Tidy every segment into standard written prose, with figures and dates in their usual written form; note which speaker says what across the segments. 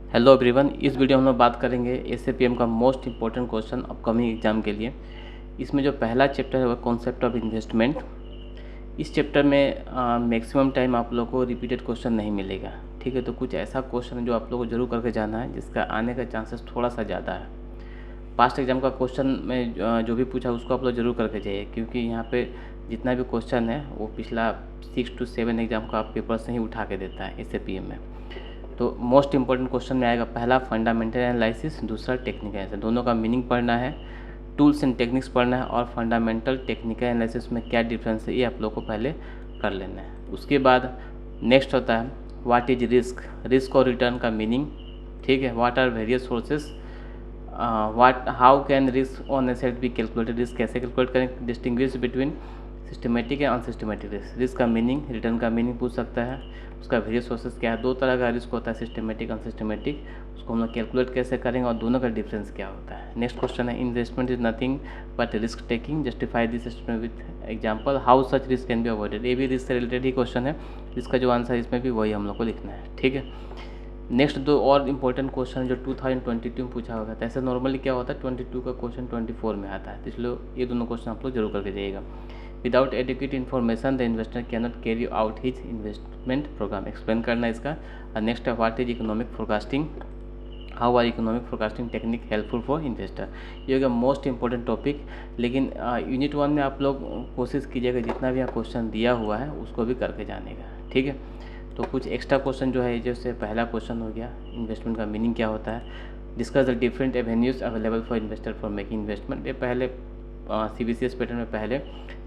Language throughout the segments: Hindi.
Speaker 1: हेलो एवरीवन, इस वीडियो में हम लोग बात करेंगे एसएपीएम का most important question upcoming exam के लिए। इसमें जो पहला चैप्टर है वह कॉन्सेप्ट ऑफ इन्वेस्टमेंट। इस चैप्टर में मैक्सिमम टाइम आप लोगों को रिपीटेड क्वेश्चन नहीं मिलेगा। ठीक है, तो कुछ ऐसा क्वेश्चन है जो आप लोगों को जरूर करके जाना है, जिसका आने का चांसेस थोड़ा सा ज़्यादा है। पास्ट एग्जाम का क्वेश्चन में जो भी पूछा उसको आप लोग जरूर करके जाइए, क्योंकि यहाँ पे जितना भी क्वेश्चन है वो पिछला 6 to 7 एग्जाम का पेपर से ही उठा के देता है एसएपीएम में। तो मोस्ट इंपॉर्टेंट क्वेश्चन में आएगा पहला फंडामेंटल एनालिसिस, दूसरा टेक्निकल एनालिसिस। दोनों का मीनिंग पढ़ना है, टूल्स एंड टेक्निक्स पढ़ना है, और फंडामेंटल टेक्निकल एनालिसिस में क्या डिफरेंस है ये आप लोग को पहले कर लेना है। उसके बाद नेक्स्ट होता है व्हाट इज रिस्क, रिस्क और रिटर्न का मीनिंग। ठीक है, what are various sources, how can risk on asset be calculated, risk कैसे कैलकुलेट करें, distinguish between systematic and unsystematic risk. Risk का मीनिंग, रिटर्न का मीनिंग पूछ सकता है, उसका वेरियस सोर्सेज क्या है। दो तरह का रिस्क होता है, सिस्टमेटिक अनसिस्टमेटिक, उसको हम लोग कैलकुलेट कैसे करेंगे और दोनों का डिफरेंस क्या होता है। नेक्स्ट क्वेश्चन है investment is nothing but risk taking, justify this statement with example, how such risk can be avoided. ये भी रिस्क से रिलेटेड ही क्वेश्चन है, इसका जो आंसर इसमें भी वही हम लोग को लिखना है। ठीक है, नेक्स्ट दो और इम्पोर्टेंट क्वेश्चन जो 2022 में पूछा होगा था। ऐसे नॉर्मली क्या होता है 22 का क्वेश्चन 24 में आता है, तो इसलिए ये दोनों क्वेश्चन आप लोग जरूर करके जाइएगा। Without adequate information the investor can not carry out his investment program, explain करना है इसका। और नेक्स्ट है what is economic forecasting, how are economic forecasting technique helpful for investor. ये हो गया मोस्ट इंपॉर्टेंट टॉपिक। लेकिन यूनिट 1 में आप लोग कोशिश कीजिएगा जितना भी यहाँ क्वेश्चन दिया हुआ है उसको भी करके जाने का। ठीक है, तो कुछ एक्स्ट्रा क्वेश्चन जो है, जैसे पहला क्वेश्चन हो गया इन्वेस्टमेंट का मीनिंग क्या होता है, discuss the different avenues available for investor for making investment. ये पहले सीबीसीएस पैटर्न में पहले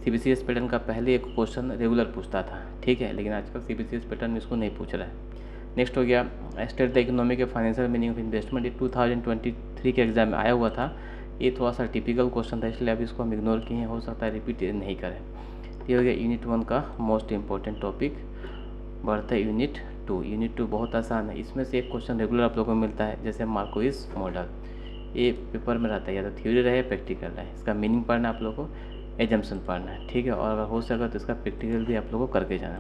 Speaker 1: सीबीसीएस पैटर्न का पहले एक क्वेश्चन रेगुलर पूछता था। ठीक है, लेकिन आजकल सीबीसीएस पैटर्न इसको नहीं पूछ रहा है। नेक्स्ट हो गया state the economic and financial meaning of investment. ये 2023 के एग्जाम में आया हुआ था। ये थोड़ा सा टिपिकल क्वेश्चन था, इसलिए अभी इसको हम इग्नोर किए हैं, हो सकता है रिपीट नहीं करें। ये हो गया यूनिट 1 का मोस्ट इंपॉर्टेंट टॉपिक। बढ़ता है यूनिट 2। यूनिट 2 बहुत आसान है, इसमें से एक क्वेश्चन रेगुलर आप लोगों को मिलता है, जैसे मार्कोइस मॉडल। ये पेपर में रहता है, या तो थ्योरी रहे प्रैक्टिकल रहे। इसका मीनिंग पढ़ना है आप लोगों को, एजम्पशन पढ़ना है। ठीक है, और अगर हो सके तो इसका प्रैक्टिकल भी आप लोगों को करके जाना।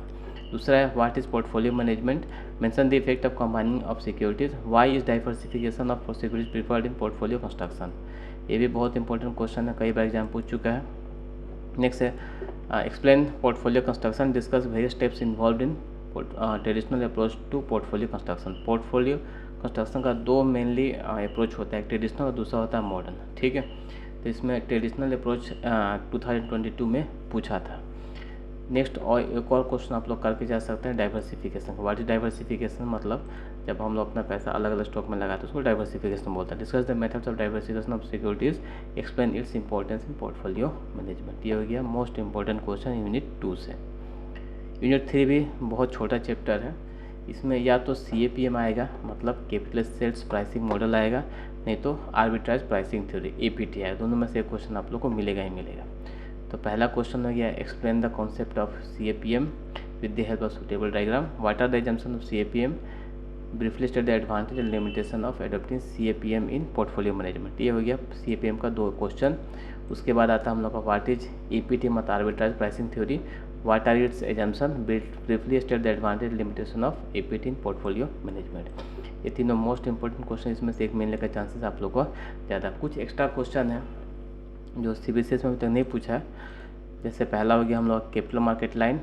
Speaker 1: दूसरा है what is portfolio management, mention the effect of combining of securities, why is diversification of securities preferred in portfolio construction. ये भी बहुत इंपॉर्टेंट क्वेश्चन है, कई बार एग्जाम पूछ चुका है। नेक्स्ट है explain portfolio construction, discuss various steps involve in traditional approach to portfolio construction. Portfolio construction का दो मेनली अप्रोच होता है, एक ट्रेडिशनल और दूसरा होता है मॉडर्न। ठीक है, तो इसमें ट्रेडिशनल अप्रोच 2022 में पूछा था। नेक्स्ट और एक और क्वेश्चन आप लोग करके जा सकते हैं डाइवर्सिफिकेशन। व्हाट इज डाइवर्सिफिकेशन, मतलब जब हम लोग अपना पैसा अलग अलग स्टॉक में लगाते हैं उसको डाइवर्सिफिकेशन बोलते हैं। Discuss the methods of diversification of securities, explain its importance in portfolio management. ये हो गया मोस्ट इंपॉर्टेंट क्वेश्चन यूनिट 2 से। यूनिट 3 भी बहुत छोटा चैप्टर है, इसमें या तो CAPM आएगा, मतलब कैपिटल सेल्स प्राइसिंग मॉडल आएगा, नहीं तो आर्बिट्राज प्राइसिंग थ्योरी APT आएगा। दोनों में से एक क्वेश्चन आप लोग को मिलेगा ही मिलेगा। तो पहला क्वेश्चन हो गया explain the concept of CAPM with the help of suitable diagram, what are the assumption of CAPM, briefly state the advantage and limitation of adopting CAPM in portfolio management. ये हो गया CAPM का 2 क्वेश्चन। उसके बाद आता है हम लोग का व्हाट इज APT मत arbitrage pricing theory, what are its assumption, briefly state the advantage limitation of APT in portfolio management. ये तीनों मोस्ट इंपॉर्टेंट क्वेश्चन, इसमें से एक मिलने का चांसेस आप लोग को ज़्यादा। कुछ एक्स्ट्रा क्वेश्चन है जो CBCS में अभी तक नहीं पूछा है, जैसे पहला हो गया हम लोग capital market line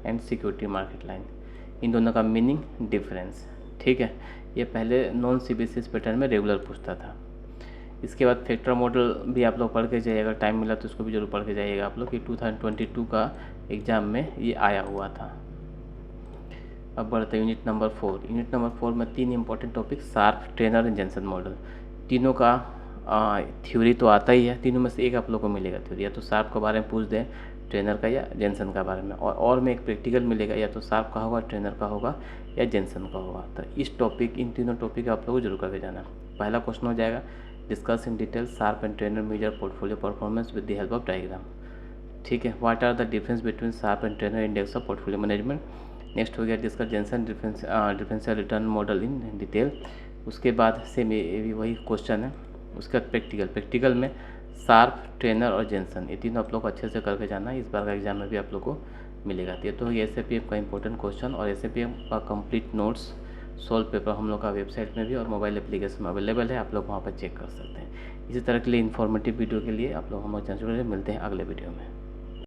Speaker 1: and security market line, इन दोनों का मीनिंग डिफरेंस। ठीक है, ये पहले नॉन CBCS पैटर्न में रेगुलर पूछता था। इसके बाद फैक्टर मॉडल भी आप लोग पढ़ के जाइएगा, टाइम मिला तो इसको भी जरूर पढ़ के जाइएगा आप लोग कि 2022 का एग्जाम में ये आया हुआ था। अब बढ़ते यूनिट नंबर 4। यूनिट नंबर 4 में 3 important topic, Sharpe, Treynor and Jensen model. तीनों का थ्योरी तो आता ही है, तीनों में से एक आप लोग को मिलेगा थ्योरी, या तो शार्प के बारे में पूछ दें, ट्रेनर का या जेनसन का बारे में, और में एक प्रैक्टिकल मिलेगा, या तो शार्प का होगा, ट्रेनर का होगा, या जेनसन का होगा। तो इस टॉपिक, इन तीनों टॉपिक आप लोग को जरूर करके जाना। पहला क्वेश्चन हो जाएगा discuss in detail Sharpe and Treynor measure portfolio performance with the help of diagram. ठीक है, what are the difference between Sharpe and Treynor index of portfolio management. Next हो गया discuss Jensen differential return model in detail. उसके बाद सेम ये वही क्वेश्चन है। उसके बाद प्रैक्टिकल में शार्प, ट्रेनर और जेनसन, ये तीनों आप लोग को अच्छे से करके जाना है, इस बार का एग्जाम में भी आप लोग को मिलेगा। ये तो ये SAPM का इंपॉर्टेंट क्वेश्चन और SAPM का कंप्लीट नोट्स सोल्व पेपर हम लोग का वेबसाइट में भी और मोबाइल एप्लीकेशन में अवेलेबल है, आप लोग वहाँ पर चेक कर सकते हैं। इसी तरह के लिए इन्फॉर्मेटिव वीडियो के लिए आप लोग हम लोग चैनल मिलते हैं अगले वीडियो में।